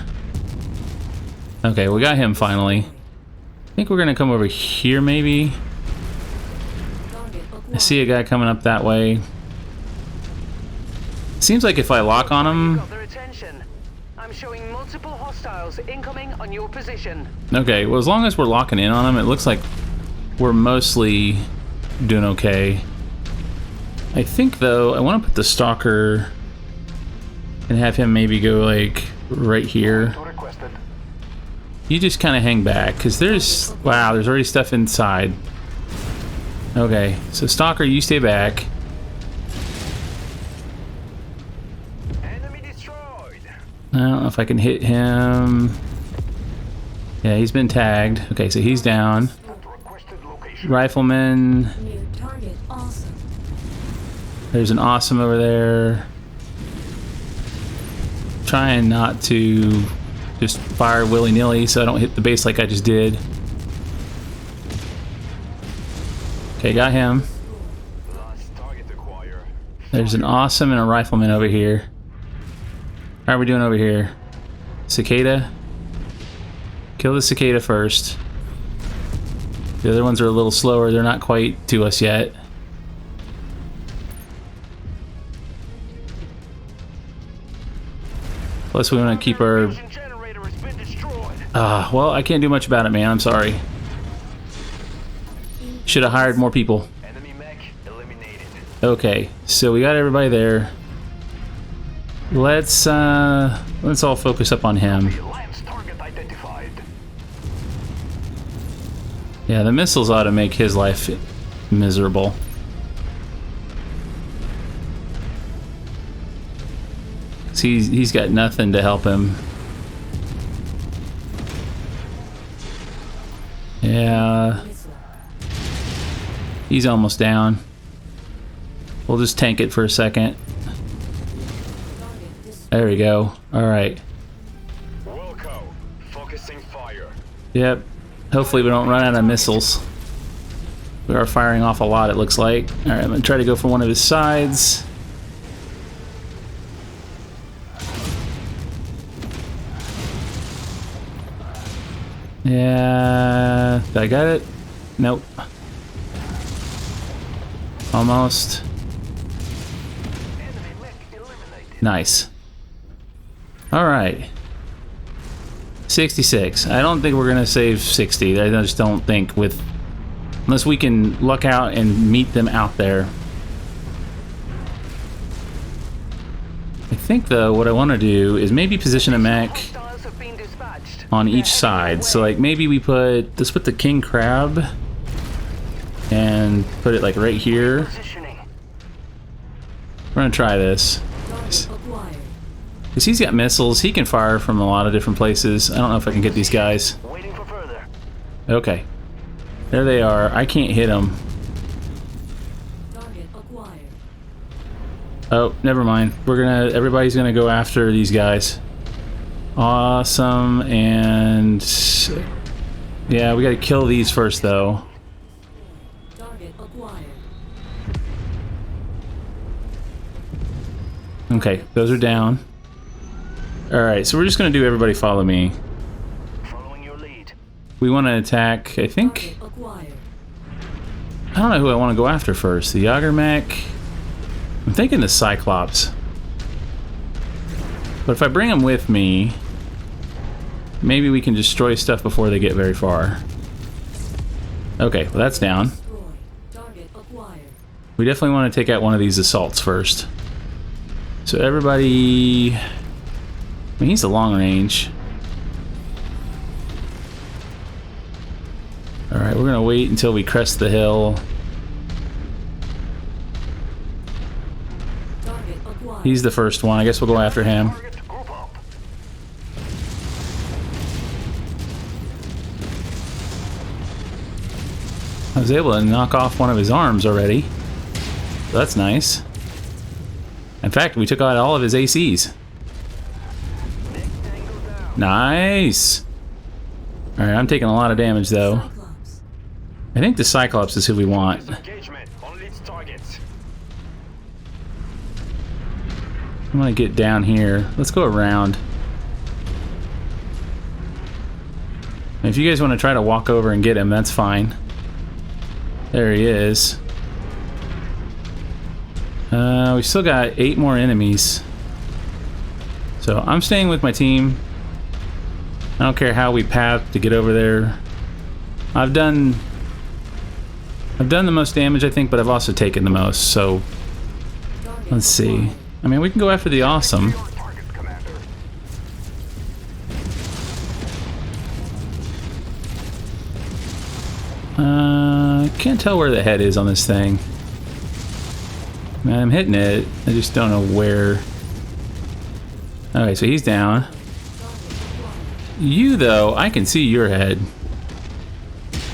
Okay, we got him finally. I think we're gonna come over here maybe. I see a guy coming up that way. Seems like if I lock on him... Got their attention. I'm showing multiple hostiles incoming on your position. Okay, well, as long as we're locking in on them, it looks like we're mostly doing okay. I think, though, I want to put the stalker and have him maybe go, like, right here. You just kind of hang back, because there's... Wow, there's already stuff inside. Okay, so stalker, you stay back. Enemy destroyed. I don't know if I can hit him. Yeah, he's been tagged. Okay, so he's down. Rifleman. New target awesome. There's an awesome over there. Trying not to just fire willy-nilly so I don't hit the base like I just did. Okay, got him. There's an awesome and a rifleman over here. How are we doing over here? Cicada? Kill the cicada first. The other ones are a little slower. They're not quite to us yet. Plus we want to keep our... well, I can't do much about it, man. I'm sorry. Should have hired more people. Enemy mech eliminated. Okay, so we got everybody there. Let's all focus up on him. Alliance target identified. Yeah, the missiles ought to make his life miserable. He's got nothing to help him. Yeah. He's almost down. We'll just tank it for a second. There we go. Alright. Focusing fire. Yep. Hopefully we don't run out of missiles. We are firing off a lot, it looks like. Alright, I'm gonna try to go for one of his sides. Yeah, did I got it? Nope. Almost. Nice. Alright. 66. I don't think we're gonna save 60. I just don't think with... Unless we can luck out and meet them out there. I think though, what I want to do is maybe position a mech on each side. So like maybe we put, let's put the king crab and put it like right here. We're gonna try this. Because he's got missiles, he can fire from a lot of different places. I don't know if I can get these guys. Okay. There they are. I can't hit them. Oh, never mind. Everybody's gonna go after these guys. Awesome, and yeah, we gotta kill these first though. Okay, those are down. Alright, so we're just gonna do everybody follow me. Following your lead. We want to attack, I think... I don't know who I want to go after first. The BattleMech. I'm thinking the Cyclops. But if I bring them with me, maybe we can destroy stuff before they get very far. Okay, well that's down. We definitely want to take out one of these assaults first. So everybody... I mean, he's a long range. Alright, we're gonna wait until we crest the hill. He's the first one. I guess we'll go after him. I was able to knock off one of his arms already. So that's nice. In fact, we took out all of his ACs. Nice! Alright, I'm taking a lot of damage though. I think the Cyclops is who we want. I'm gonna get down here. Let's go around. If you guys want to try to walk over and get him, that's fine. There he is. We still got 8 more enemies. So I'm staying with my team. I don't care how we path to get over there. I've done the most damage, I think, but I've also taken the most, so let's see. I mean, we can go after the awesome. Can't tell where the head is on this thing. I'm hitting it, I just don't know where. Okay, so he's down. You, though, I can see your head.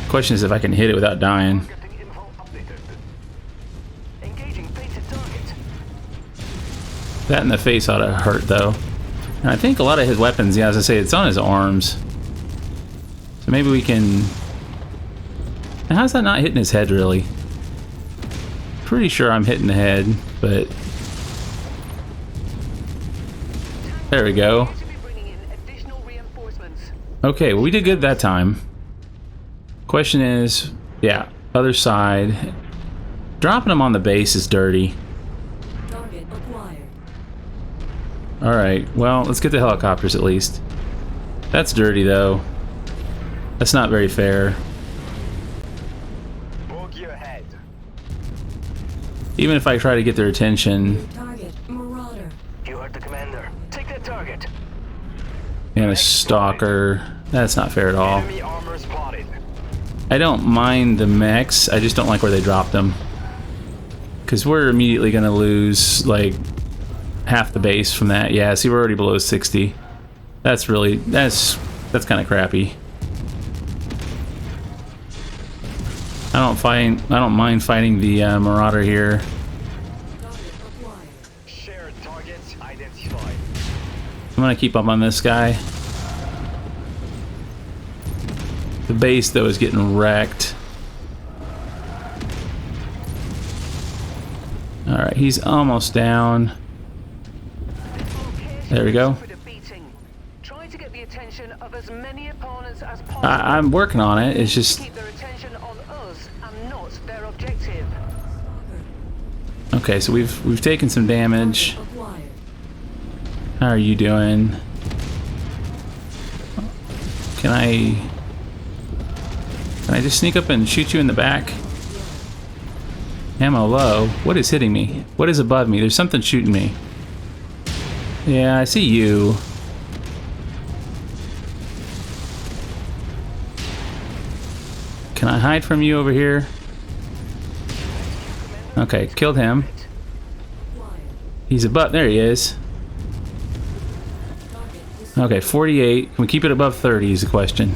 Question is if I can hit it without dying. That in the face ought to hurt, though. And I think a lot of his weapons, yeah, as I say, it's on his arms. So maybe we can... Now, how's that not hitting his head, really? Pretty sure I'm hitting the head, but... There we go. Okay, well, we did good that time. Question is, yeah, other side. Dropping them on the base is dirty. Alright, well, let's get the helicopters at least. That's dirty, though. That's not very fair. Even if I try to get their attention... Target, Marauder. You heard the commander. Take that target. And a stalker. That's not fair at all. Enemy armor spotted. I don't mind the mechs, I just don't like where they drop them. Because we're immediately going to lose, like, half the base from that. Yeah, see, we're already below 60. That's really... That's kind of crappy. I don't mind fighting the Marauder here. Shared targets identified. I'm gonna keep up on this guy. The base, though, is getting wrecked. Alright, he's almost down. There we go. Try to get the attention of as many opponents as possible. I'm working on it. It's just... Keep their attention on us and not their objective. Okay, so we've taken some damage. How are you doing? Can I just sneak up and shoot you in the back? Ammo low. What is hitting me? What is above me? There's something shooting me. Yeah, I see you. Can I hide from you over here? Okay, killed him. He's above. There he is. Okay, 48. Can we keep it above 30 is the question.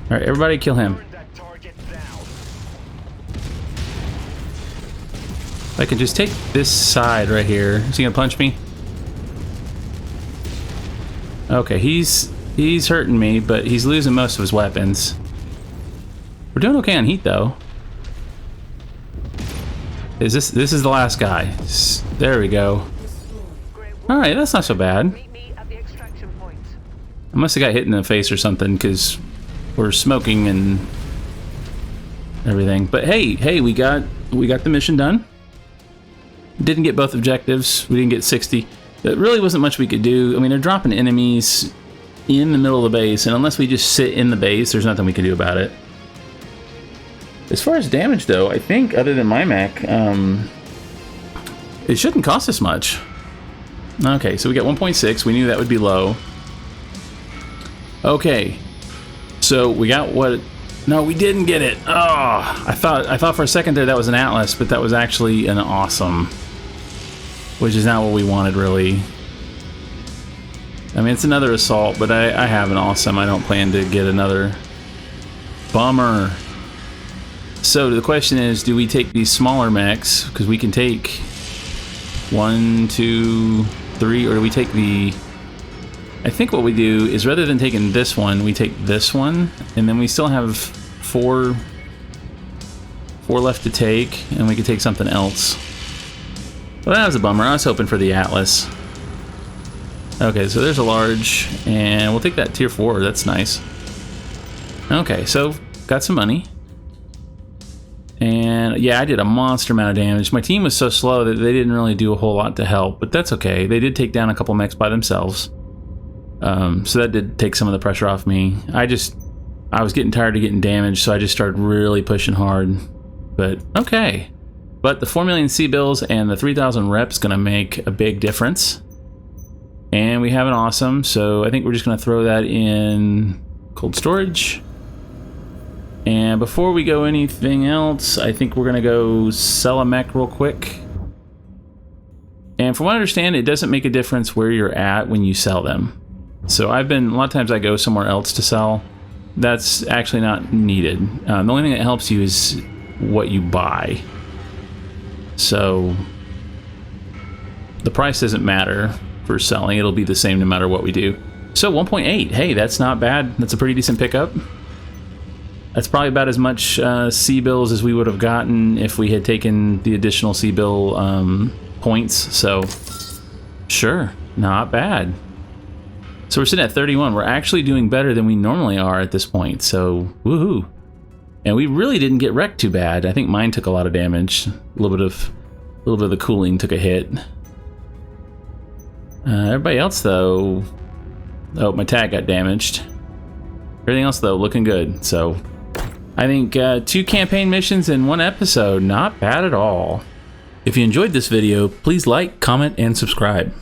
Alright, everybody kill him. I can just take this side right here. Is he gonna punch me? Okay, he's hurting me, but he's losing most of his weapons. We're doing okay on heat though. This is the last guy. There we go. Alright, that's not so bad. I must have got hit in the face or something because we're smoking and everything. But hey, we got the mission done. Didn't get both objectives. We didn't get 60. There really wasn't much we could do. I mean, they're dropping enemies in the middle of the base, and unless we just sit in the base, there's nothing we can do about it. As far as damage, though, I think other than my mech, it shouldn't cost us much. Okay, so we got 1.6. We knew that would be low. Okay, so we got what? No, we didn't get it. Oh, I thought for a second there that was an Atlas, but that was actually an Awesome. Which is not what we wanted, really. I mean, it's another assault, but I have an Awesome. I don't plan to get another. Bummer. So the question is, do we take these smaller mechs? Because we can take 1, 2, 3, or do we take the... I think what we do is rather than taking this one, we take this one, and then we still have four left to take, and we can take something else. Well, that was a bummer. I was hoping for the Atlas. Okay, so there's a large, and we'll take that tier 4. That's nice. Okay, so got some money. And yeah, I did a monster amount of damage. My team was so slow that they didn't really do a whole lot to help, but that's okay. They did take down a couple mechs by themselves. So that did take some of the pressure off me. I was getting tired of getting damaged, so I just started really pushing hard. But okay. But the 4 million C-bills and the 3,000 reps gonna make a big difference. And we have an Awesome, so I think we're just gonna throw that in cold storage. And before we go anything else, I think we're gonna go sell a mech real quick. And from what I understand, it doesn't make a difference where you're at when you sell them. So a lot of times I go somewhere else to sell. That's actually not needed. The only thing that helps you is what you buy. So the price doesn't matter for selling. It'll be the same no matter what we do. So 1.8, hey, that's not bad. That's a pretty decent pickup. That's probably about as much C-bills as we would have gotten if we had taken the additional C-bill points. So sure, not bad. So we're sitting at 31. We're actually doing better than we normally are at this point. So woohoo! And we really didn't get wrecked too bad. I think mine took a lot of damage. A little bit of the cooling took a hit. Everybody else though, oh, my tag got damaged. Everything else though looking good. So I think 2 campaign missions in 1 episode, not bad at all. If you enjoyed this video, please like, comment, and subscribe.